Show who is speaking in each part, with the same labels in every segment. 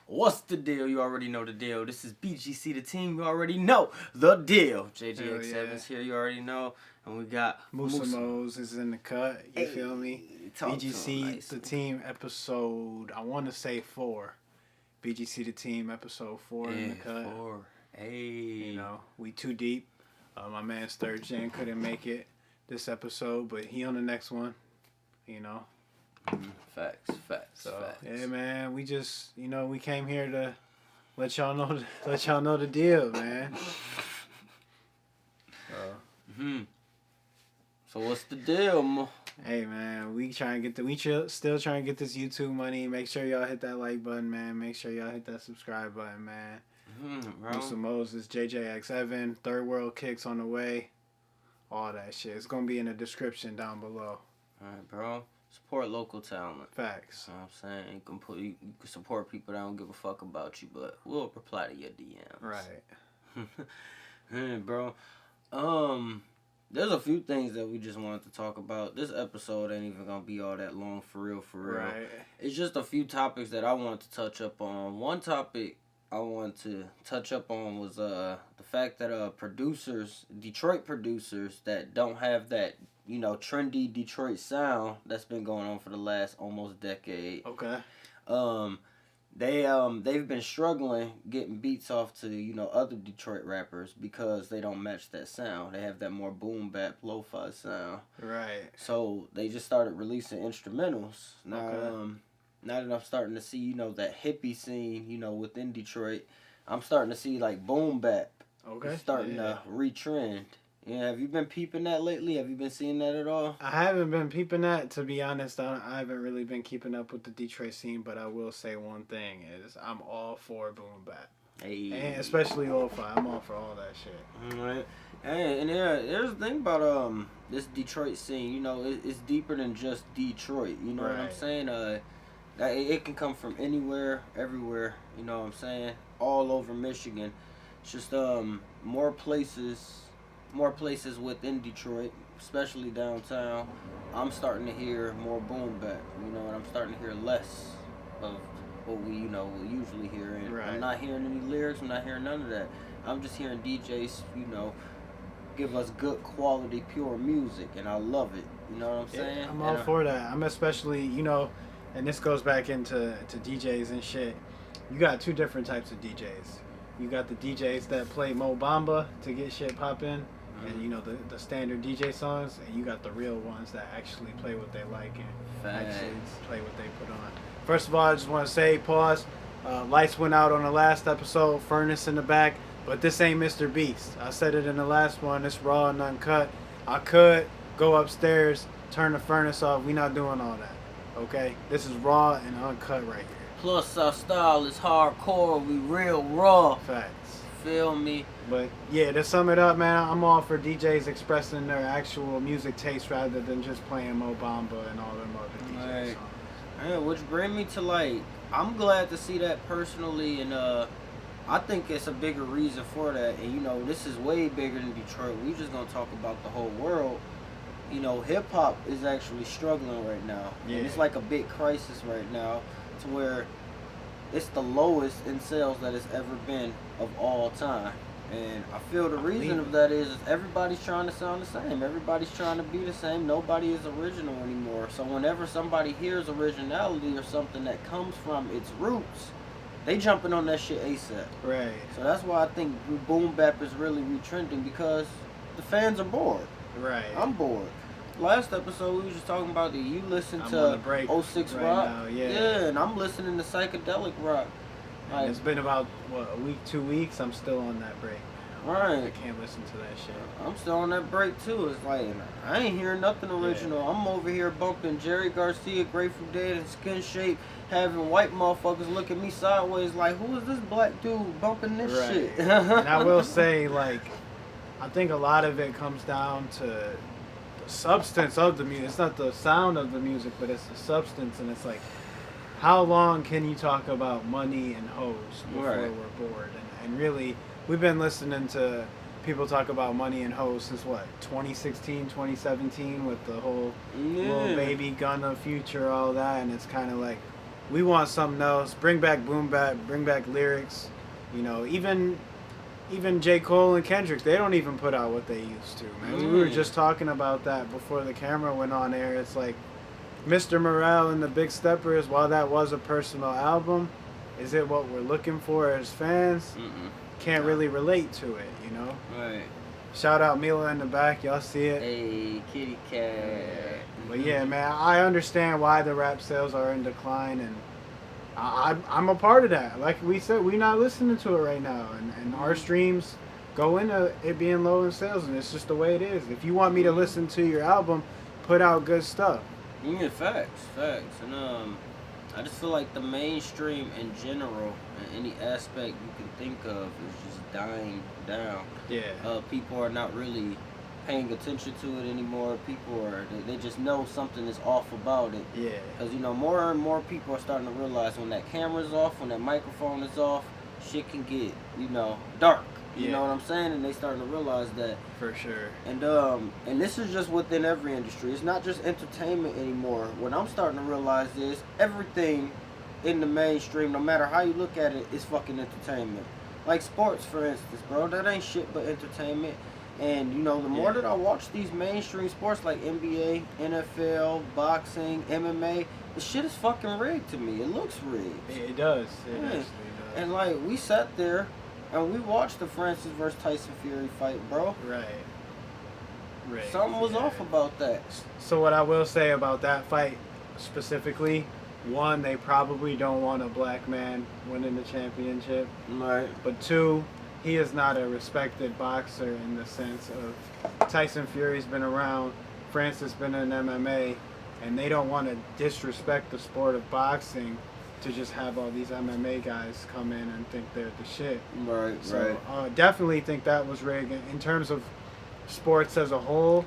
Speaker 1: What's the deal? You already know the deal. This is BGC The Team. You already know the deal. JGX7's here. You already know. And we got
Speaker 2: Musamos is in the cut. You feel me? BGC
Speaker 1: The
Speaker 2: Team episode, I want to say 4. BGC The Team episode 4 in the cut.
Speaker 1: 4. Hey.
Speaker 2: You know, we too deep. My man Sturgeon couldn't make it this episode, but he on the next one. You know.
Speaker 1: Facts.
Speaker 2: Yeah, man, we just, we came here to let y'all know the deal, man.
Speaker 1: So what's the deal,
Speaker 2: Hey, man, we still trying to get this YouTube money. Make sure y'all hit that like button, man. Make sure y'all hit that subscribe button, man. Musa Moses, JJX7, Third World Kicks on the way. All that shit. It's gonna be in the description down below.
Speaker 1: Alright, bro. Support local talent.
Speaker 2: Facts.
Speaker 1: You know what I'm saying? You can support people that don't give a fuck about you, but we'll reply to your DMs.
Speaker 2: Right.
Speaker 1: Hey, bro. There's a few things that we just wanted to talk about. This episode ain't even gonna be all that long, for real.
Speaker 2: Right.
Speaker 1: It's just a few topics that I wanted to touch up on. One topic I wanted to touch up on was the fact that Detroit producers that don't have that, trendy Detroit sound that's been going on for the last almost decade.
Speaker 2: Okay.
Speaker 1: They've been struggling getting beats off to, other Detroit rappers because they don't match that sound. They have that more boom bap lo-fi sound.
Speaker 2: Right.
Speaker 1: So they just started releasing instrumentals. Now,
Speaker 2: okay.
Speaker 1: Now that I'm starting to see, that hippie scene, within Detroit, I'm starting to see like boom bap.
Speaker 2: Okay.
Speaker 1: It's starting to retrend. Yeah, have you been peeping that lately? Have you been seeing that at all?
Speaker 2: I haven't been peeping that, to be honest. I haven't really been keeping up with the Detroit scene, but I will say one thing is I'm all for boom bap.
Speaker 1: Hey.
Speaker 2: And especially lo-fi. I'm all for all that shit.
Speaker 1: Right. And there's the thing about this Detroit scene, it's deeper than just Detroit. You know what I'm saying? It can come from anywhere, everywhere, you know what I'm saying? All over Michigan. It's just more places within Detroit, especially downtown. I'm starting to hear more boom bap, and I'm starting to hear less of what we usually hear. And I'm not hearing any lyrics, I'm not hearing none of that. I'm just hearing DJs, give us good quality, pure music, and I love it. You know what I'm saying?
Speaker 2: Yeah, I'm all for that. I'm especially, and this goes back into DJs and shit. You got two different types of DJs. You got the DJs that play Mo Bamba to get shit poppin', and the standard DJ songs, and you got the real ones that actually play what they like and actually play what they put on. First of all, I just want to say, pause. Lights went out on the last episode, furnace in the back, but this ain't Mr. Beast. I said it in the last one. It's raw and uncut. I could go upstairs, turn the furnace off. We not doing all that. Okay? This is raw and uncut right here.
Speaker 1: Plus, our style is hardcore. We real raw.
Speaker 2: Facts.
Speaker 1: Feel me?
Speaker 2: But yeah, to sum it up, man, I'm all for DJs expressing their actual music taste rather than just playing Mo Bamba and all them other DJs.
Speaker 1: Right. Yeah, which bring me to I'm glad to see that personally, and I think it's a bigger reason for that. And this is way bigger than Detroit. We just gonna talk about the whole world. Hip hop is actually struggling right now.
Speaker 2: Yeah.
Speaker 1: And it's like a big crisis right now, to where it's the lowest in sales that it's ever been of all time. And I feel the reason of that is everybody's trying to sound the same. Everybody's trying to be the same. Nobody is original anymore. So whenever somebody hears originality or something that comes from its roots, they jumping on that shit ASAP.
Speaker 2: Right.
Speaker 1: So that's why I think boom bap is really retrending, because the fans are bored.
Speaker 2: Right.
Speaker 1: I'm bored. Last episode we was just talking about you listen to 06
Speaker 2: right
Speaker 1: rock.
Speaker 2: now, yeah,
Speaker 1: and I'm listening to psychedelic rock.
Speaker 2: Like, it's been about a week, 2 weeks. I'm still on that break.
Speaker 1: Right.
Speaker 2: I can't listen to that shit.
Speaker 1: I'm still on that break too. It's like I ain't hearing nothing original. Yeah. I'm over here bumping Jerry Garcia, Grateful Dead, and Skin Shape, having white motherfuckers look at me sideways like, who is this black dude bumping this shit?
Speaker 2: And I will say, I think a lot of it comes down to the substance of the music. It's not the sound of the music, but it's the substance. And it's like, how long can you talk about money and hoes before we're bored? And really, we've been listening to people talk about money and hoes since 2016, 2017 with the whole Lil Baby, Gunna, Future, all that. And it's kind of like, We want something else. Bring back boom bap. Bring back lyrics. You know, even J. Cole and Kendrick, they don't even put out what they used to, man. We were just talking about that before the camera went on air. It's like Mr. Morale and the Big Steppers, while that was a personal album, is it what we're looking for as fans? Can't really relate to it, you know?
Speaker 1: Right.
Speaker 2: Shout out Mila in the back. Y'all see it?
Speaker 1: Hey, kitty cat.
Speaker 2: But yeah, man, I understand why the rap sales are in decline, and I'm a part of that. Like we said, we're not listening to it right now, and our streams go into it being low in sales, and it's just the way it is. If you want me to listen to your album, put out good stuff.
Speaker 1: Yeah, facts, and I just feel like the mainstream in general, in any aspect you can think of, is just dying down.
Speaker 2: Yeah.
Speaker 1: People are not really paying attention to it anymore. People they just know something is off about it.
Speaker 2: Yeah.
Speaker 1: Because, you know, more and more people are starting to realize when that camera's off, when that microphone is off, shit can get, you know, dark. You know what I'm saying? And they starting to realize that.
Speaker 2: For sure.
Speaker 1: And this is just within every industry. It's not just entertainment anymore. What I'm starting to realize is everything in the mainstream, no matter how you look at it, is fucking entertainment. Like sports, for instance, bro. That ain't shit but entertainment. And, you know, the more that I watch these mainstream sports like NBA, NFL, boxing, MMA, the shit is fucking rigged to me. It looks rigged.
Speaker 2: It does. It actually does.
Speaker 1: And, like, we sat there and we watched the Francis versus Tyson Fury fight, bro.
Speaker 2: Right.
Speaker 1: Something was off about that.
Speaker 2: So what I will say about that fight specifically, one, they probably don't want a black man winning the championship.
Speaker 1: Right.
Speaker 2: But two, he is not a respected boxer in the sense of Tyson Fury's been around, Francis been in MMA, and they don't want to disrespect the sport of boxing to just have all these MMA guys come in and think they're the shit.
Speaker 1: Right,
Speaker 2: so, definitely think that was rigged. In terms of sports as a whole,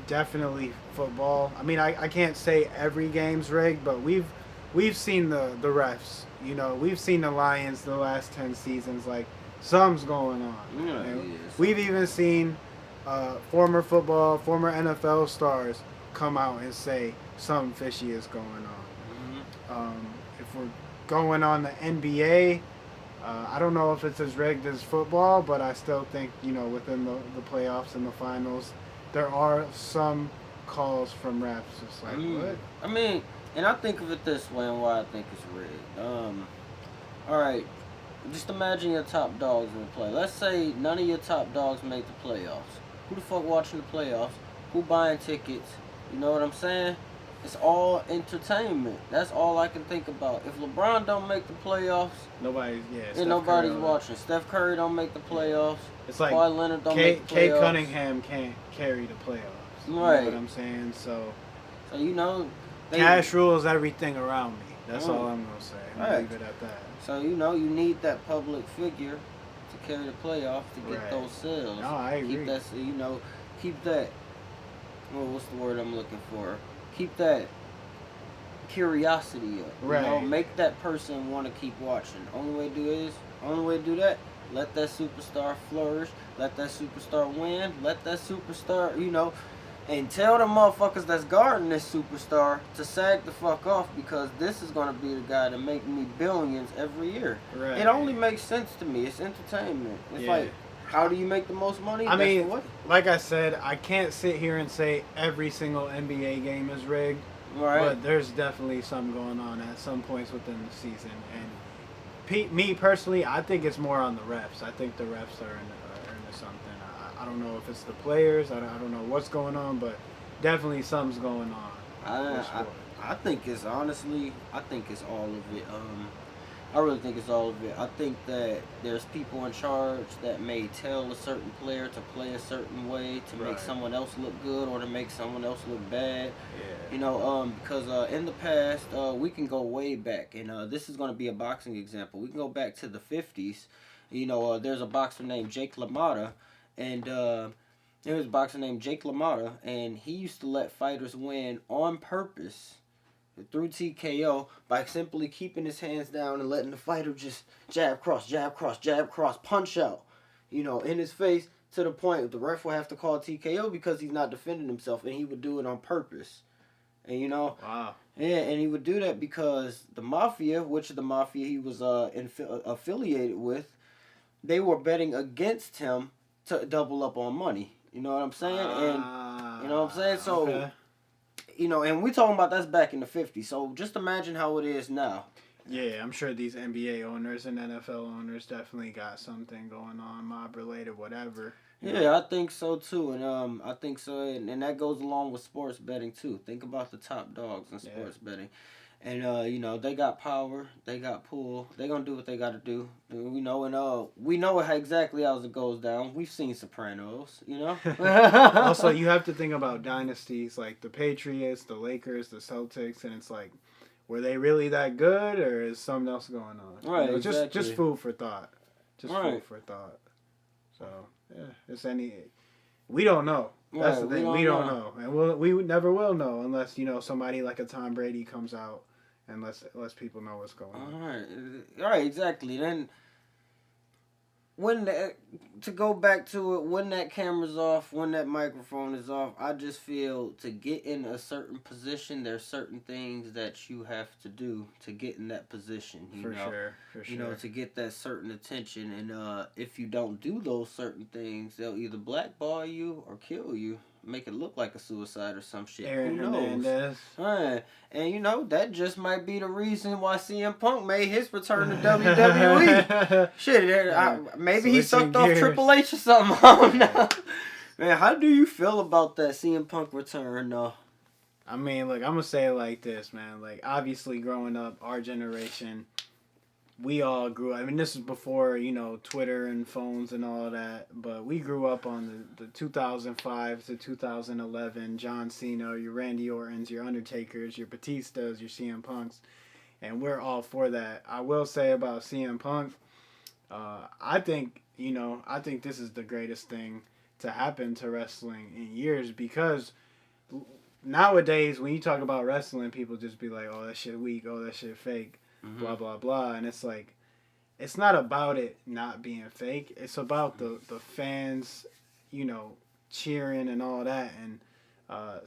Speaker 2: definitely football. I mean, I can't say every game's rigged, but we've seen the refs. You know, we've seen the Lions the last 10 seasons. Like, something's going on.
Speaker 1: Yeah,
Speaker 2: we've even seen former NFL stars come out and say something fishy is going on. If we're going on the NBA, I don't know if it's as rigged as football, but I still think, you know, within the playoffs and the finals, there are some calls from refs. It's like, what?
Speaker 1: I mean, and I think of it this way and why I think it's rigged. All right. Just imagine your top dogs in the play. Let's say none of your top dogs make the playoffs. Who the fuck watching the playoffs? Who buying tickets? You know what I'm saying? It's all entertainment. That's all I can think about. If LeBron don't make the playoffs, nobody's watching. Steph Curry don't make the playoffs.
Speaker 2: It's like
Speaker 1: Kawhi Leonard don't make the playoffs.
Speaker 2: Kate Cunningham can't carry the playoffs.
Speaker 1: Right.
Speaker 2: You know what I'm saying? So
Speaker 1: you know,
Speaker 2: cash rules everything around me. That's all I'm gonna say. I'm gonna leave it at that.
Speaker 1: So, you know, you need that public figure to carry the playoffs to get those sales.
Speaker 2: No, I agree.
Speaker 1: Keep that, you know, keep that, well, what's the word I'm looking for? Keep that curiosity up.
Speaker 2: Right.
Speaker 1: You know, make that person want to keep watching. Only way to do that, let that superstar flourish. Let that superstar win. Let that superstar, you know, and tell the motherfuckers that's guarding this superstar to sag the fuck off, because this is going to be the guy to make me billions every year.
Speaker 2: Right.
Speaker 1: It only makes sense to me. It's entertainment. It's like, how do you make the most money?
Speaker 2: I mean, like I said, I can't sit here and say every single NBA game is rigged.
Speaker 1: Right.
Speaker 2: But there's definitely something going on at some points within the season. And me personally, I think it's more on the refs. I think the refs are into something. I don't know if it's the players. I don't know what's going on, but definitely something's going on.
Speaker 1: I think it's honestly, I think it's all of it. I really think it's all of it. I think that there's people in charge that may tell a certain player to play a certain way to make someone else look good or to make someone else look bad.
Speaker 2: Yeah.
Speaker 1: You know, because in the past, we can go way back, and this is going to be a boxing example. We can go back to the 50s. You know, there's a boxer named Jake LaMotta, and there was a boxer named Jake LaMotta, and he used to let fighters win on purpose through TKO by simply keeping his hands down and letting the fighter just jab, cross, punch out, you know, in his face, to the point the ref will have to call TKO because he's not defending himself, and he would do it on purpose. And you know,
Speaker 2: wow.
Speaker 1: yeah, and he would do that because the mafia, which the mafia he was affiliated with, they were betting against him to double up on money. You know what I'm saying? And you know what I'm saying? So,
Speaker 2: Okay.
Speaker 1: you know, and we talking about that's back in the 50s. So just imagine how it is now.
Speaker 2: Yeah, I'm sure these NBA owners and NFL owners definitely got something going on, mob related, whatever.
Speaker 1: Yeah, I think so too, and I think so, and that goes along with sports betting too. Think about the top dogs in sports betting, and you know they got power, they got pull, they gonna do what they gotta do. You know, and we know how exactly how it goes down. We've seen Sopranos, you know.
Speaker 2: Also, you have to think about dynasties like the Patriots, the Lakers, the Celtics, and it's like, were they really that good, or is something else going on?
Speaker 1: Right,
Speaker 2: you know,
Speaker 1: exactly.
Speaker 2: Just food for thought. Just
Speaker 1: right.
Speaker 2: food for thought. So yeah, we don't know. That's the thing. We don't know, and we never will know unless somebody like a Tom Brady comes out and lets people know what's going on.
Speaker 1: All right, exactly. Then to go back to it, when that camera's off, when that microphone is off, I just feel to get in a certain position, there's certain things that you have to do to get in that position.
Speaker 2: For sure.
Speaker 1: You know, to get that certain attention, and if you don't do those certain things, they'll either blackball you or kill you. Make it look like a suicide or some shit.
Speaker 2: Aaron
Speaker 1: Who knows?
Speaker 2: Hernandez.
Speaker 1: Right. And you know, that just might be the reason why CM Punk made his return to WWE. Shit, maybe he sucked off Triple H or something. I don't know. Man, how do you feel about that CM Punk return, though?
Speaker 2: I mean, look, I'm going to say it like this, man. Like, obviously, growing up, our generation, we all grew up. I mean, this is before, Twitter and phones and all that. But we grew up on the 2005 to 2011 John Cena, your Randy Ortons, your Undertakers, your Batistas, your CM Punks. And we're all for that. I will say about CM Punk, I think this is the greatest thing to happen to wrestling in years, because nowadays when you talk about wrestling, people just be like, oh, that shit weak, oh, that shit fake. Blah blah blah, and it's like, it's not about it not being fake. It's about the fans, cheering and all that, and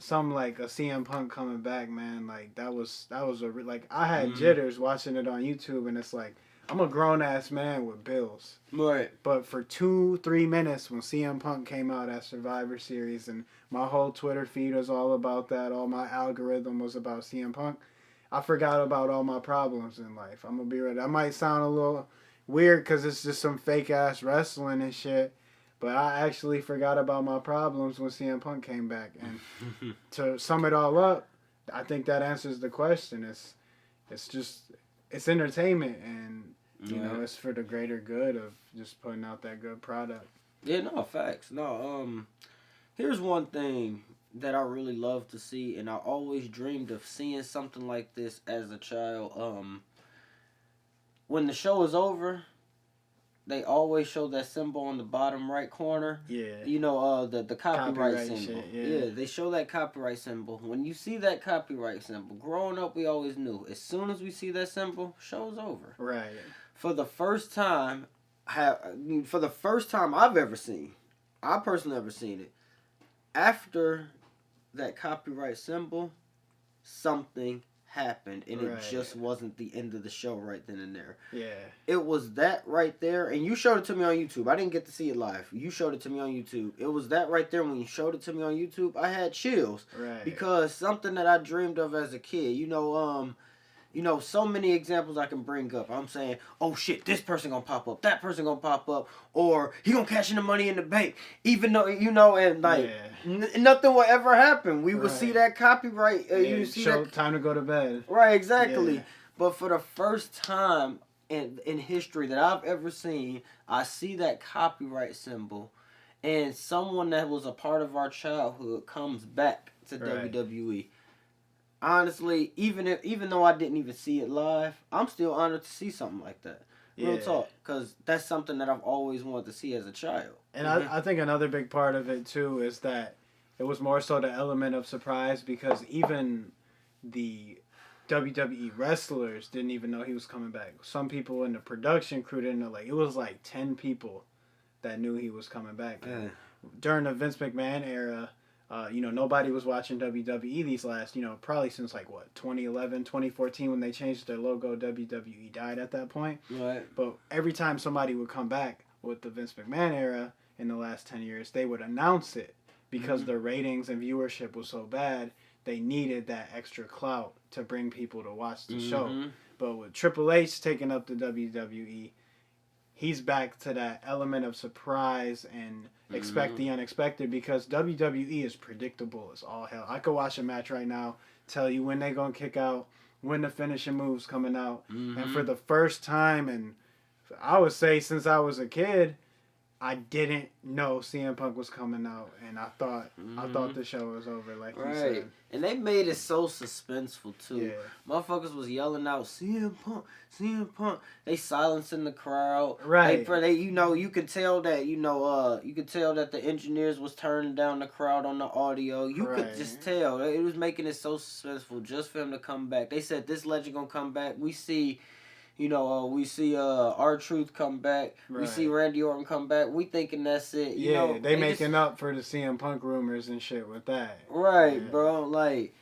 Speaker 2: something like a CM Punk coming back, man. Like that was like I had jitters watching it on YouTube, and it's like, I'm a grown ass man with bills,
Speaker 1: right?
Speaker 2: But for 2-3 minutes when CM Punk came out at Survivor Series, and my whole Twitter feed was all about that, all my algorithm was about CM Punk, I forgot about all my problems in life. I'm going to be ready. That might sound a little weird because it's just some fake-ass wrestling and shit, but I actually forgot about my problems when CM Punk came back. And to sum it all up, I think that answers the question. It's entertainment, and, it's for the greater good of just putting out that good product.
Speaker 1: Yeah, no, facts. No, here's one thing that I really love to see, and I always dreamed of seeing something like this as a child. When the show is over, they always show that symbol on the bottom right corner.
Speaker 2: Yeah.
Speaker 1: The copyright symbol.
Speaker 2: Shit, yeah,
Speaker 1: they show that copyright symbol. When you see that copyright symbol, growing up, we always knew as soon as we see that symbol, show's over.
Speaker 2: Right.
Speaker 1: For the first time I've ever seen, I personally ever seen it, after that copyright symbol, something happened, and it just wasn't the end of the show right then and there.
Speaker 2: Yeah.
Speaker 1: It was that right there, and you showed it to me on YouTube. I didn't get to see it live. You showed it to me on YouTube. It was that right there. When you showed it to me on YouTube, I had chills.
Speaker 2: Right.
Speaker 1: Because something that I dreamed of as a kid, so many examples I can bring up. I'm saying, oh shit, this person gonna pop up, that person gonna pop up, or he gonna cash in the money in the bank, even though, and like, nothing will ever happen. We will see that copyright. You see that
Speaker 2: time to go to bed.
Speaker 1: Right, exactly. Yeah. But for the first time in history that I've ever seen, I see that copyright symbol, and someone that was a part of our childhood comes back to WWE. Honestly, even though I didn't even see it live, I'm still honored to see something like that. Real talk, because that's something that I've always wanted to see as a child.
Speaker 2: And I think another big part of it too is that it was more so the element of surprise, because even the WWE wrestlers didn't even know he was coming back. Some people in the production crew didn't know. Like, it was like 10 people that knew he was coming back. During the Vince McMahon era, Nobody was watching WWE these last, probably since like what, 2011, 2014 when they changed their logo. WWE died at that point.
Speaker 1: Right.
Speaker 2: But every time somebody would come back with the Vince McMahon era in the last 10 years, they would announce it because their ratings and viewership was so bad. They needed that extra clout to bring people to watch the show. But with Triple H taking up the WWE, he's back to that element of surprise and expect the unexpected, because WWE is predictable as all hell. I could watch a match right now, tell you when they're going to kick out, when the finishing move's coming out. And for the first time, and I would say since I was a kid, I didn't know CM Punk was coming out, and I thought the show was over, like you said.
Speaker 1: And they made it so suspenseful too.
Speaker 2: Yeah.
Speaker 1: Motherfuckers was yelling out CM Punk, CM Punk. They silencing the crowd.
Speaker 2: Right.
Speaker 1: You could tell that the engineers was turning down the crowd on the audio. You could just tell it was making it so suspenseful just for him to come back. They said this legend gonna come back. We see R-Truth come back.
Speaker 2: Right.
Speaker 1: We see Randy Orton come back. We thinking that's it.
Speaker 2: They making up for the CM Punk rumors and shit with that.
Speaker 1: Right, bro. Like,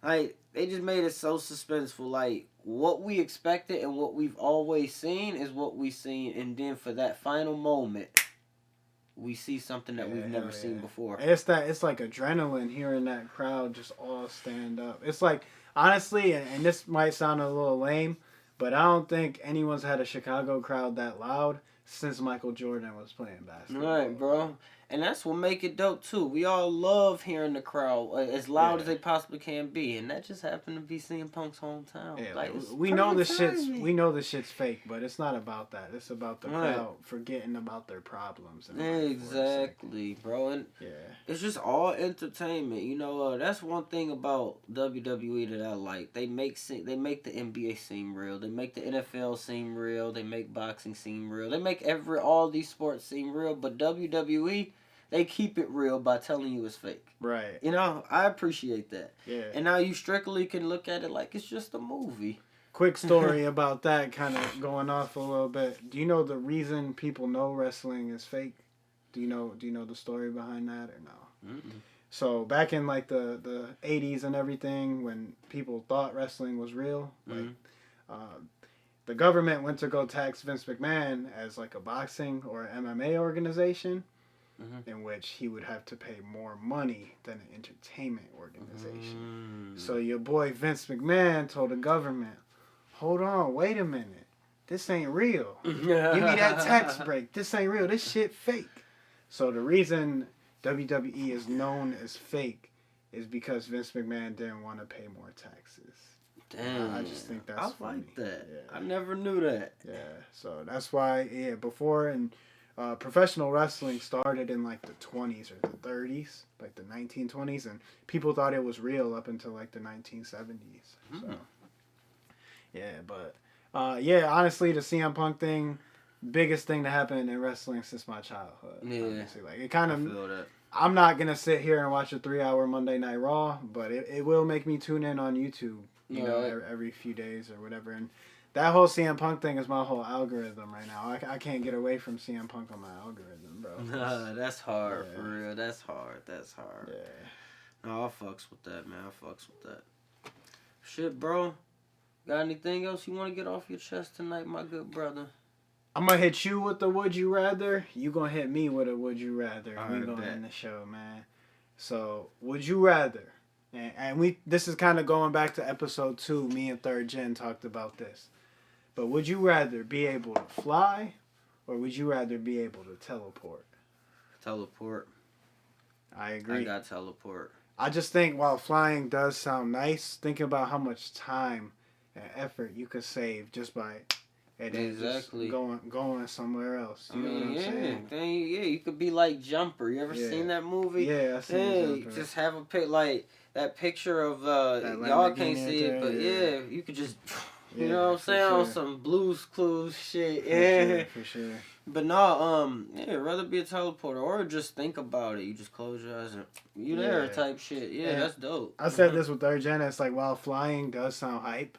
Speaker 1: they just made it so suspenseful. Like, what we expected and what we've always seen is what we seen. And then for that final moment, we see something that we've never seen before.
Speaker 2: It's like adrenaline hearing that crowd just all stand up. It's like, honestly, and this might sound a little lame, but I don't think anyone's had a Chicago crowd that loud since Michael Jordan was playing basketball.
Speaker 1: Right, bro. And that's what make it dope, too. We all love hearing the crowd as loud as they possibly can be. And that just happened to be CM Punk's hometown.
Speaker 2: Yeah,
Speaker 1: like
Speaker 2: we know the shit's fake, but it's not about that. It's about the crowd forgetting about their problems.
Speaker 1: Exactly, bro. And it's just all entertainment. That's one thing about WWE that I like. They make the NBA seem real. They make the NFL seem real. They make boxing seem real. They make all these sports seem real. But WWE, they keep it real by telling you it's fake.
Speaker 2: Right.
Speaker 1: I appreciate that.
Speaker 2: Yeah.
Speaker 1: And now you strictly can look at it like it's just a movie.
Speaker 2: Quick story about that, kind of going off a little bit. Do you know the reason people know wrestling is fake? Do you know the story behind that or no? So back in like the 80s and everything, when people thought wrestling was real, the government went to go tax Vince McMahon as like a boxing or MMA organization, in which he would have to pay more money than an entertainment organization. So your boy Vince McMahon told the government, hold on, wait a minute. This ain't real. Give me that tax break. This ain't real. This shit fake. So the reason WWE is known as fake is because Vince McMahon didn't want to pay more taxes.
Speaker 1: Damn.
Speaker 2: I just think that's funny.
Speaker 1: Like that.
Speaker 2: Yeah.
Speaker 1: I never knew that.
Speaker 2: Yeah. So that's why, before, and professional wrestling started in like the 20s or the 30s, like the 1920s, and people thought it was real up until like the 1970s. So, honestly, the CM Punk thing, biggest thing that happened in wrestling since my childhood.
Speaker 1: Yeah.
Speaker 2: Honestly. Like, it kind of,
Speaker 1: I feel that.
Speaker 2: I'm not going to sit here and watch a 3-hour Monday Night Raw, but it will make me tune in on YouTube, every few days or whatever. And that whole CM Punk thing is my whole algorithm right now. I can't get away from CM Punk on my algorithm, bro.
Speaker 1: That's hard, for real. That's hard.
Speaker 2: Yeah.
Speaker 1: No, I fucks with that, man. I fucks with that. Shit, bro. Got anything else you want to get off your chest tonight, my good brother?
Speaker 2: I'm going to hit you with the would you rather. You going to hit me with a would you rather.
Speaker 1: All
Speaker 2: We
Speaker 1: right,
Speaker 2: going to
Speaker 1: bet.
Speaker 2: end the show, man. So, would you rather? And this is kind of going back to episode 2. Me and Third Gen talked about this. But would you rather be able to fly, or would you rather be able to teleport?
Speaker 1: Teleport.
Speaker 2: I agree.
Speaker 1: I got teleport.
Speaker 2: I just think while flying does sound nice, think about how much time and effort you could save just by just going somewhere else. You know what I'm saying?
Speaker 1: You could be like Jumper. You ever seen that movie?
Speaker 2: Yeah, I seen Jumper.
Speaker 1: Just have a that picture of y'all can't see it, but you could just you know what I'm saying, on some Blues Clues shit.
Speaker 2: For sure.
Speaker 1: But no, rather be a teleporter or just think about it. You just close your eyes and you there type shit. Yeah, that's dope.
Speaker 2: I said this with Third Gen. It's like while flying does sound hype,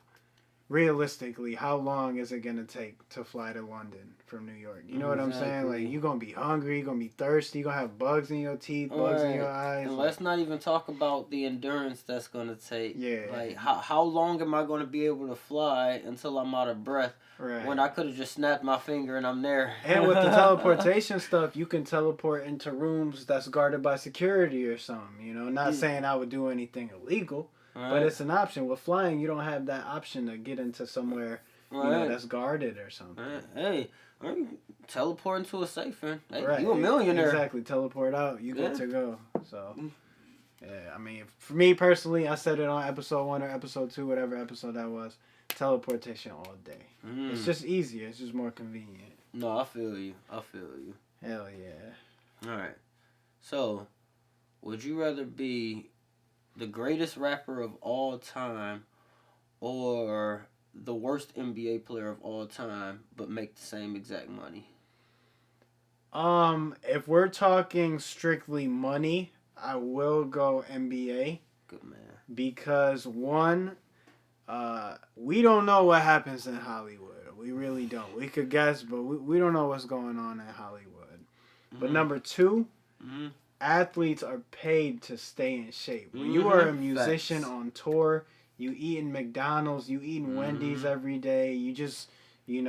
Speaker 2: realistically, how long is it gonna take to fly to London from New York? You know what I'm saying? Like, you gonna be hungry, you gonna be thirsty, you gonna have bugs in your teeth, bugs in your eyes.
Speaker 1: And let's not even talk about the endurance that's gonna take.
Speaker 2: Yeah.
Speaker 1: Like, how long am I gonna be able to fly until I'm out of breath?
Speaker 2: Right.
Speaker 1: When I could have just snapped my finger and I'm there.
Speaker 2: And with the teleportation stuff, you can teleport into rooms that's guarded by security or something. You know, not saying I would do anything illegal. Right. But it's an option. With flying, you don't have that option to get into somewhere, you know, that's guarded or something.
Speaker 1: Hey, teleport into a safe, man. Hey, you a millionaire.
Speaker 2: Exactly. Teleport out. You good to go. So, yeah, I mean, for me personally, I said it on episode 1 or episode 2, whatever episode that was. Teleportation all day. It's just easier. It's just more convenient.
Speaker 1: No, I feel you.
Speaker 2: Hell yeah.
Speaker 1: All right. So, would you rather be the greatest rapper of all time or the worst NBA player of all time but make the same exact money?
Speaker 2: If we're talking strictly money, I will go NBA.
Speaker 1: Good man.
Speaker 2: Because one, we don't know what happens in Hollywood. We really don't. We could guess, but we don't know what's going on in Hollywood. But number two, athletes are paid to stay in shape. When you are a musician on tour, you eating McDonald's, you eating Wendy's every day. You just, you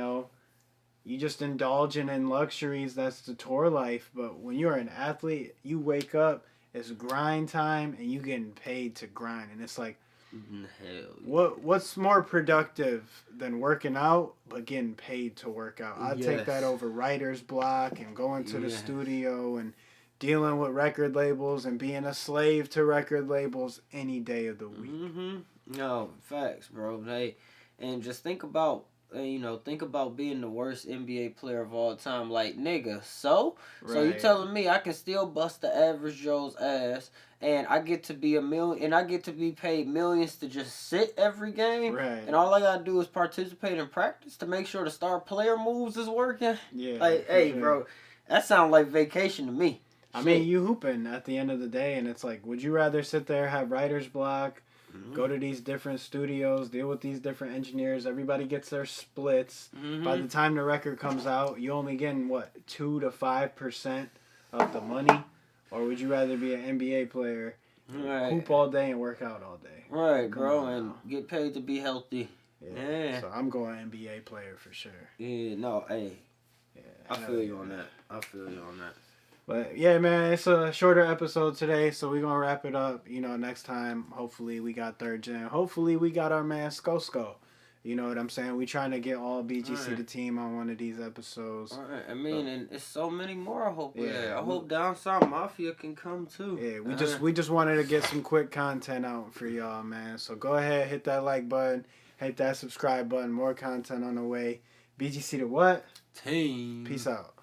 Speaker 2: just indulging in luxuries. That's the tour life. But when you're an athlete, you wake up, it's grind time, and you getting paid to grind. And it's like,
Speaker 1: hell yeah.
Speaker 2: What's more productive than working out but getting paid to work out? I'd take that over writer's block and going to the studio and dealing with record labels and being a slave to record labels any day of the week.
Speaker 1: No, facts, bro. Hey, and just think about being the worst NBA player of all time. Like, nigga, so you telling me I can still bust the average Joe's ass, and I get to be and I get to be paid millions to just sit every game, and all I gotta do is participate in practice to make sure the star player moves is working.
Speaker 2: Yeah,
Speaker 1: like, hey, bro, that sounds like vacation to me.
Speaker 2: I mean, you hooping at the end of the day, and it's like, would you rather sit there, have writer's block, go to these different studios, deal with these different engineers, everybody gets their splits. By the time the record comes out, you only getting, 2 to 5% of the money? Or would you rather be an NBA player, hoop all day and work out all day?
Speaker 1: Right, bro, and get paid to be healthy. Yeah.
Speaker 2: So I'm going NBA player for sure.
Speaker 1: Yeah, no, hey.
Speaker 2: Yeah,
Speaker 1: I feel you on that.
Speaker 2: But yeah, man, it's a shorter episode today, so we're gonna wrap it up. Next time, hopefully we got third gen. Hopefully we got our man Sko. You know what I'm saying? We trying to get all BGC the team on one of these episodes.
Speaker 1: All right. I mean, and it's so many more. I hope. I hope Down South Mafia can come too.
Speaker 2: Yeah, we just wanted to get some quick content out for y'all, man. So go ahead, hit that like button, hit that subscribe button. More content on the way. BGC the what?
Speaker 1: Team.
Speaker 2: Peace out.